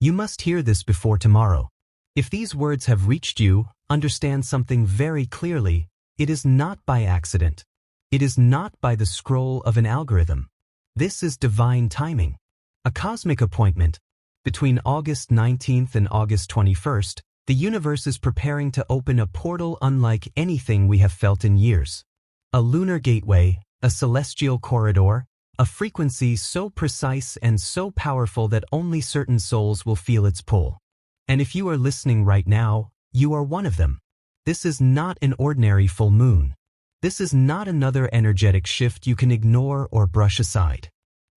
You must hear this before tomorrow. If these words have reached you, understand something very clearly. It is not by accident. It is not by the scroll of an algorithm. This is divine timing. A cosmic appointment. Between August 19th and August 21st, the universe is preparing to open a portal unlike anything we have felt in years. A lunar gateway, a celestial corridor, a frequency so precise and so powerful that only certain souls will feel its pull. And if you are listening right now, you are one of them. This is not an ordinary full moon. This is not another energetic shift you can ignore or brush aside.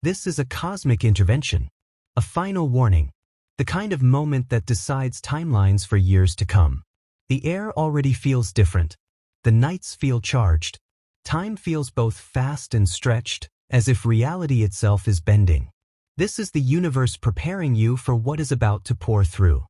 This is a cosmic intervention, a final warning, the kind of moment that decides timelines for years to come. The air already feels different. The nights feel charged. Time feels both fast and stretched, as if reality itself is bending. This is the universe preparing you for what is about to pour through.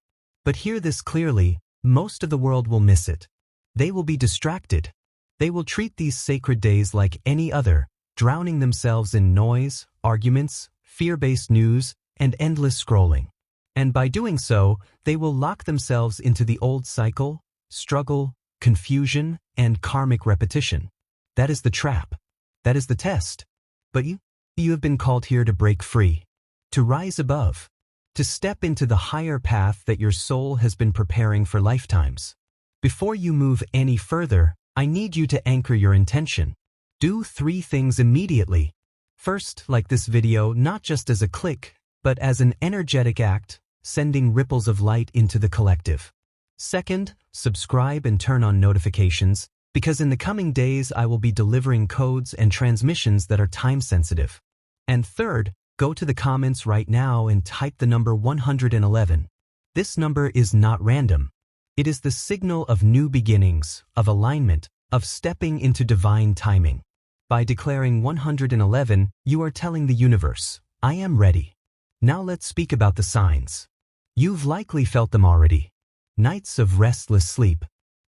But hear this clearly, most of the world will miss it. They will be distracted. They will treat these sacred days like any other, drowning themselves in noise, arguments, fear-based news, and endless scrolling. And by doing so, they will lock themselves into the old cycle, struggle, confusion, and karmic repetition. That is the trap. That is the test. But you have been called here to break free, to rise above, to step into the higher path that your soul has been preparing for lifetimes. Before you move any further, I need you to anchor your intention. Do 3 things immediately. First, like this video not just as a click, but as an energetic act, sending ripples of light into the collective. Second, subscribe and turn on notifications, because in the coming days I will be delivering codes and transmissions that are time-sensitive. And third, go to the comments right now and type the number 111. This number is not random. It is the signal of new beginnings, of alignment, of stepping into divine timing. By declaring 111, you are telling the universe, I am ready. Now let's speak about the signs. You've likely felt them already. Nights of restless sleep.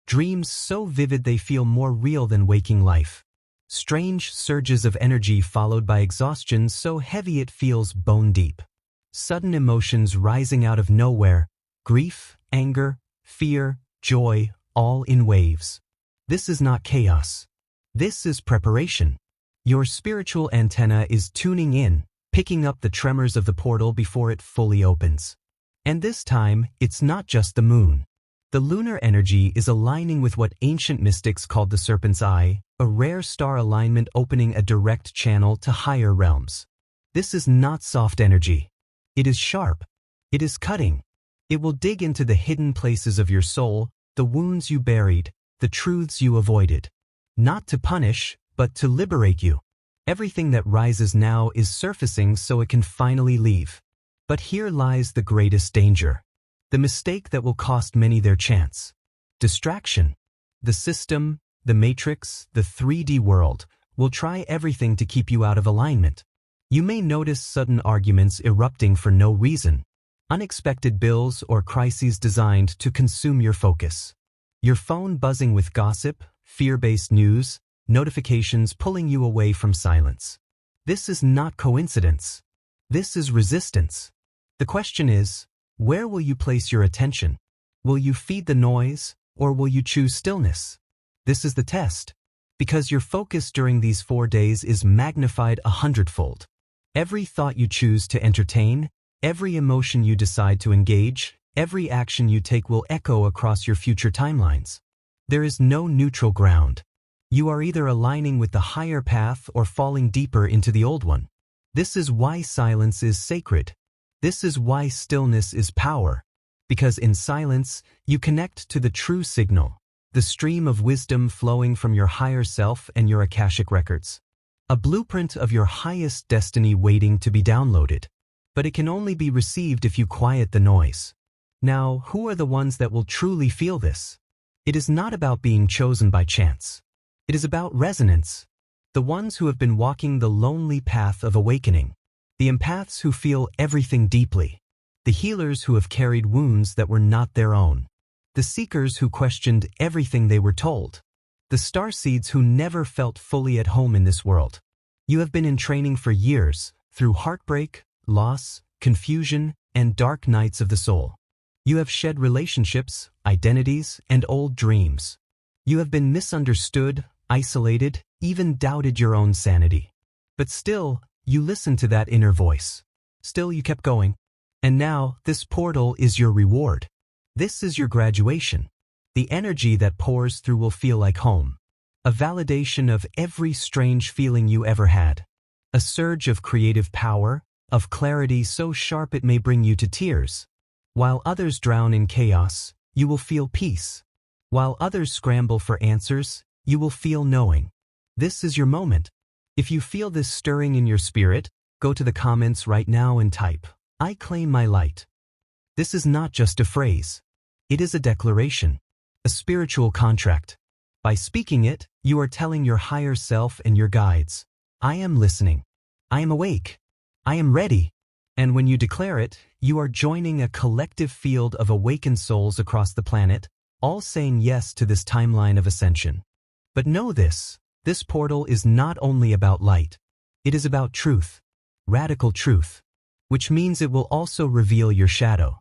Dreams so vivid they feel more real than waking life. Strange surges of energy followed by exhaustion so heavy it feels bone deep. Sudden emotions rising out of nowhere. Grief, anger, fear, joy, all in waves. This is not chaos. This is preparation. Your spiritual antenna is tuning in, picking up the tremors of the portal before it fully opens. And this time, it's not just the moon. The lunar energy is aligning with what ancient mystics called the serpent's eye, a rare star alignment opening a direct channel to higher realms. This is not soft energy. It is sharp. It is cutting. It will dig into the hidden places of your soul, the wounds you buried, the truths you avoided. Not to punish, but to liberate you. Everything that rises now is surfacing so it can finally leave. But here lies the greatest danger. The mistake that will cost many their chance. Distraction. The system, the matrix, the 3D world will try everything to keep you out of alignment. You may notice sudden arguments erupting for no reason. Unexpected bills or crises designed to consume your focus. Your phone buzzing with gossip, fear-based news, notifications pulling you away from silence. This is not coincidence. This is resistance. The question is, where will you place your attention? Will you feed the noise, or will you choose stillness? This is the test, because your focus during these 4 days is magnified 100-fold. Every thought you choose to entertain, every emotion you decide to engage, every action you take will echo across your future timelines. There is no neutral ground. You are either aligning with the higher path or falling deeper into the old one. This is why silence is sacred. This is why stillness is power. Because in silence, you connect to the true signal, the stream of wisdom flowing from your higher self and your Akashic records. A blueprint of your highest destiny waiting to be downloaded. But it can only be received if you quiet the noise. Now, who are the ones that will truly feel this? It is not about being chosen by chance. It is about resonance. The ones who have been walking the lonely path of awakening. The empaths who feel everything deeply. The healers who have carried wounds that were not their own. The seekers who questioned everything they were told. The starseeds who never felt fully at home in this world. You have been in training for years, through heartbreak, loss, confusion, and dark nights of the soul. You have shed relationships, identities, and old dreams. You have been misunderstood, isolated, even doubted your own sanity. But still, you listened to that inner voice. Still, you kept going. And now, this portal is your reward. This is your graduation. The energy that pours through will feel like home. A validation of every strange feeling you ever had. A surge of creative power, of clarity so sharp it may bring you to tears. While others drown in chaos, you will feel peace. While others scramble for answers, you will feel knowing. This is your moment. If you feel this stirring in your spirit, go to the comments right now and type, "I claim my light." This is not just a phrase. It is a declaration, a spiritual contract. By speaking it, you are telling your higher self and your guides, "I am listening. I am awake. I am ready." And when you declare it, you are joining a collective field of awakened souls across the planet, all saying yes to this timeline of ascension. But know this portal is not only about light. It is about truth, radical truth, which means it will also reveal your shadow.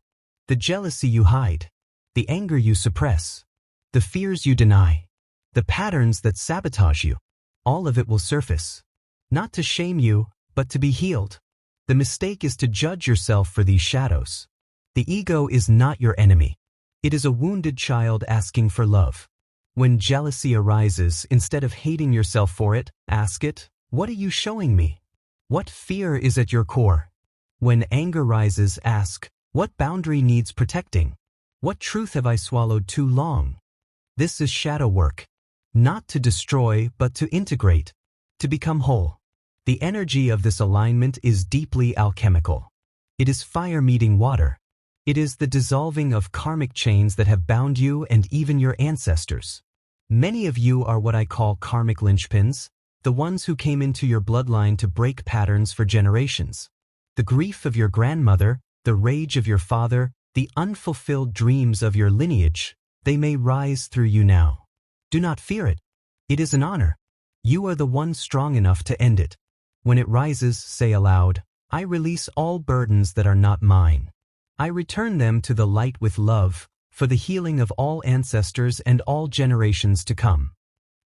The jealousy you hide, the anger you suppress, the fears you deny, the patterns that sabotage you, all of it will surface. Not to shame you, but to be healed. The mistake is to judge yourself for these shadows. The ego is not your enemy. It is a wounded child asking for love. When jealousy arises, instead of hating yourself for it, ask it, "What are you showing me? What fear is at your core?" When anger rises, ask, "What boundary needs protecting? What truth have I swallowed too long?" This is shadow work. Not to destroy, but to integrate, to become whole. The energy of this alignment is deeply alchemical. It is fire meeting water. It is the dissolving of karmic chains that have bound you and even your ancestors. Many of you are what I call karmic linchpins, the ones who came into your bloodline to break patterns for generations. The grief of your grandmother, the rage of your father, the unfulfilled dreams of your lineage, they may rise through you now. Do not fear it. It is an honor. You are the one strong enough to end it. When it rises, say aloud, "I release all burdens that are not mine. I return them to the light with love, for the healing of all ancestors and all generations to come."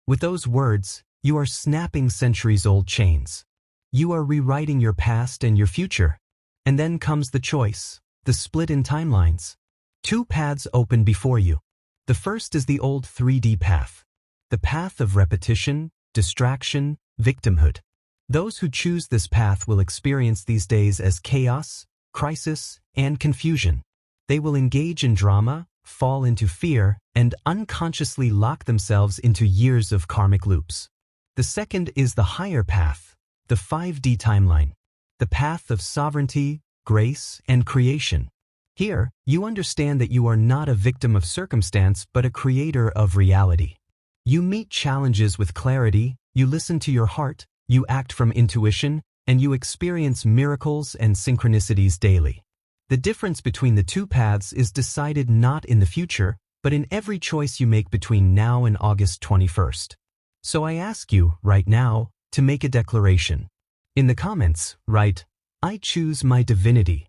With those words, you are snapping centuries-old chains. You are rewriting your past and your future. And then comes the choice, the split in timelines. Two paths open before you. The first is the old 3D path. The path of repetition, distraction, victimhood. Those who choose this path will experience these days as chaos, crisis, and confusion. They will engage in drama, fall into fear, and unconsciously lock themselves into years of karmic loops. The second is the higher path, the 5D timeline, the path of sovereignty, grace, and creation. Here, you understand that you are not a victim of circumstance but a creator of reality. You meet challenges with clarity, you listen to your heart, you act from intuition, and you experience miracles and synchronicities daily. The difference between the two paths is decided not in the future, but in every choice you make between now and August 21st. So I ask you, right now, to make a declaration. In the comments, write, "I choose my divinity."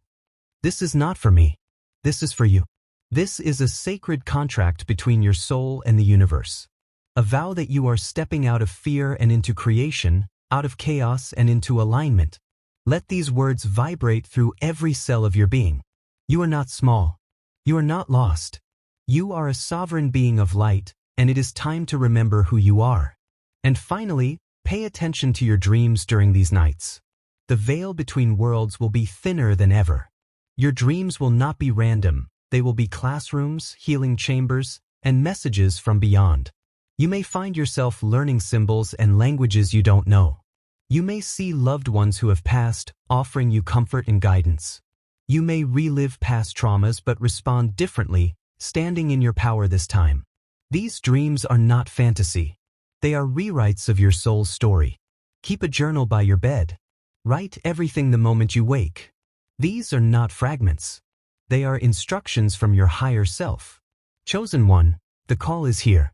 This is not for me. This is for you. This is a sacred contract between your soul and the universe. A vow that you are stepping out of fear and into creation, out of chaos and into alignment. Let these words vibrate through every cell of your being. You are not small. You are not lost. You are a sovereign being of light, and it is time to remember who you are. And finally, pay attention to your dreams during these nights. The veil between worlds will be thinner than ever. Your dreams will not be random. They will be classrooms, healing chambers, and messages from beyond. You may find yourself learning symbols and languages you don't know. You may see loved ones who have passed, offering you comfort and guidance. You may relive past traumas but respond differently, standing in your power this time. These dreams are not fantasy. They are rewrites of your soul's story. Keep a journal by your bed. Write everything the moment you wake. These are not fragments. They are instructions from your higher self. Chosen one, the call is here.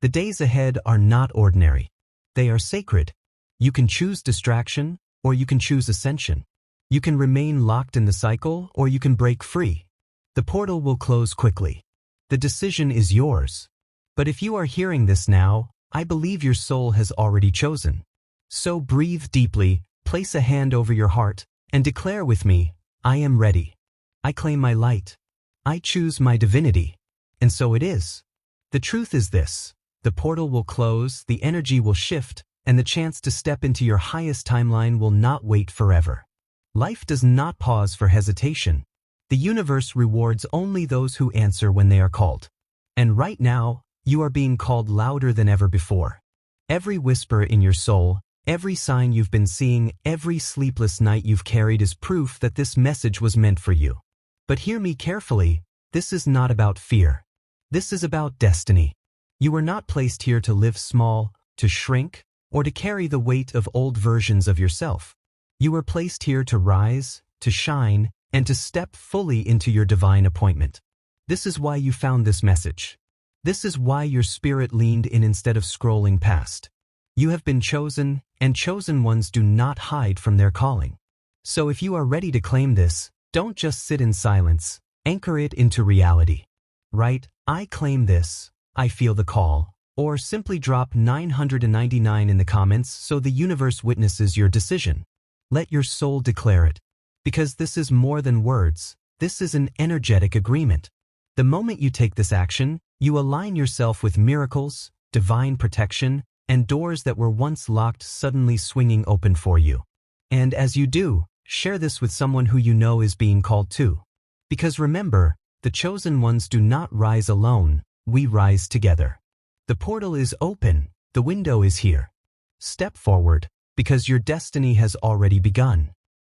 The days ahead are not ordinary. They are sacred. You can choose distraction, or you can choose ascension. You can remain locked in the cycle, or you can break free. The portal will close quickly. The decision is yours. But if you are hearing this now, I believe your soul has already chosen. So breathe deeply, place a hand over your heart, and declare with me, I am ready. I claim my light. I choose my divinity. And so it is. The truth is this: the portal will close, the energy will shift, and the chance to step into your highest timeline will not wait forever. Life does not pause for hesitation. The universe rewards only those who answer when they are called. And right now, you are being called louder than ever before. Every whisper in your soul, every sign you've been seeing, every sleepless night you've carried is proof that this message was meant for you. But hear me carefully, this is not about fear. This is about destiny. You were not placed here to live small, to shrink, or to carry the weight of old versions of yourself. You were placed here to rise, to shine, and to step fully into your divine appointment. This is why you found this message. This is why your spirit leaned in instead of scrolling past. You have been chosen, and chosen ones do not hide from their calling. So if you are ready to claim this, don't just sit in silence, anchor it into reality. Write, I claim this, I feel the call, or simply drop 999 in the comments so the universe witnesses your decision. Let your soul declare it. Because this is more than words, this is an energetic agreement. The moment you take this action, you align yourself with miracles, divine protection, and doors that were once locked suddenly swinging open for you. And as you do, share this with someone who you know is being called too. Because remember, the chosen ones do not rise alone, we rise together. The portal is open, the window is here. Step forward, because your destiny has already begun.